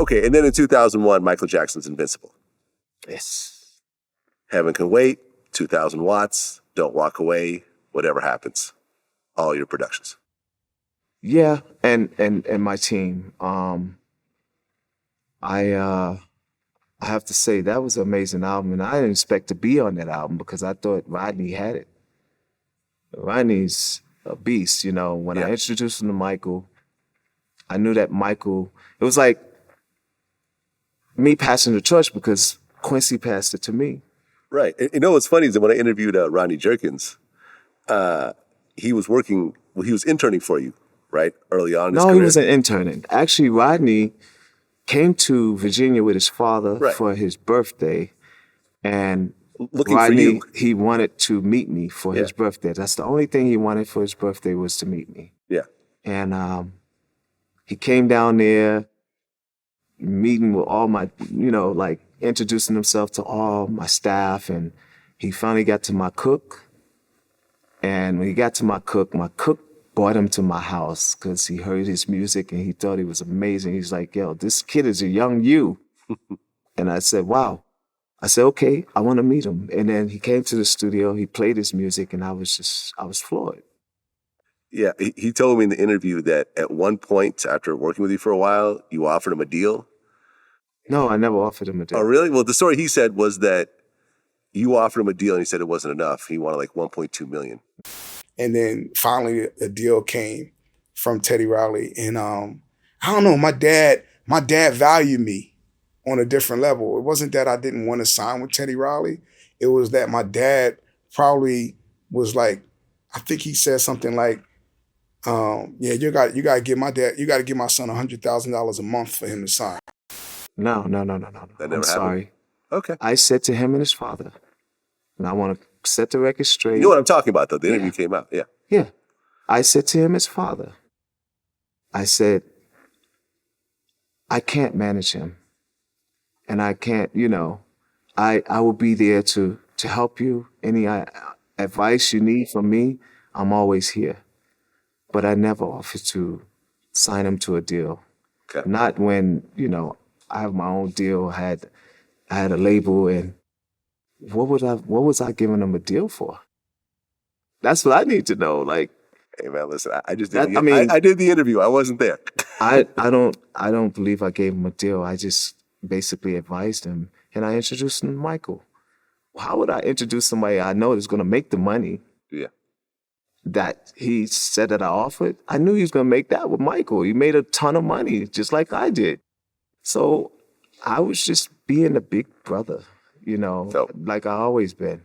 Okay, and then in 2001, Michael Jackson's Invincible. Yes. Heaven Can Wait, 2,000 Watts, Don't Walk Away, Whatever Happens. All your productions. Yeah, and my team. I have to say that was an amazing album, and I didn't expect to be on that album because I thought Rodney had it. Rodney's a beast, you know. When I introduced him to Michael, I knew that Michael, it was like me passing the torch because Quincy passed it to me. Right. And you know what's funny is that when I interviewed Rodney Jerkins, he was interning for you, right? Early on in his career. No, he wasn't interning. Actually, Rodney came to Virginia with his father for his birthday, and Rodney, he wanted to meet me for his birthday. That's the only thing he wanted for his birthday was to meet me. Yeah. And he came down there, meeting with all my, you know, like introducing himself to all my staff, and he finally got to my cook. And when he got to my cook brought him to my house because he heard his music and he thought he was amazing. He's like, yo, this kid is a young you. And I said, wow. I said, okay, I want to meet him. And then he came to the studio, he played his music, and I was floored. Yeah, he told me in the interview that at one point, after working with you for a while, you offered him a deal. No, I never offered him a deal. Oh, really? Well, the story he said was that you offered him a deal and he said it wasn't enough. He wanted like $1.2 million. And then finally a deal came from Teddy Riley. And I don't know, my dad valued me on a different level. It wasn't that I didn't want to sign with Teddy Riley. It was that my dad probably was like, I think he said something like, you got to give my son $100,000 a month for him to sign. No. That never happened. Sorry. Okay. I said to him and his father, and I want to set the record straight. You know what I'm talking about, though. The interview came out. Yeah. Yeah. I said to him, his father, I said, I can't manage him. And I can't, you know, I will be there to help you. Any advice you need from me, I'm always here. But I never offered to sign him to a deal. Okay. Not when, you know, I have my own deal. I had a label, and what was I giving him a deal for? That's what I need to know. Like, hey man, listen, I just did. I did the interview. I wasn't there. I don't believe I gave him a deal. I just basically advised him, and I introduced him to Michael. How would I introduce somebody I know that's going to make the money? Yeah. That he said that I offered? I knew he was going to make that with Michael. He made a ton of money, just like I did. So I was just being a big brother, you know, like I always been.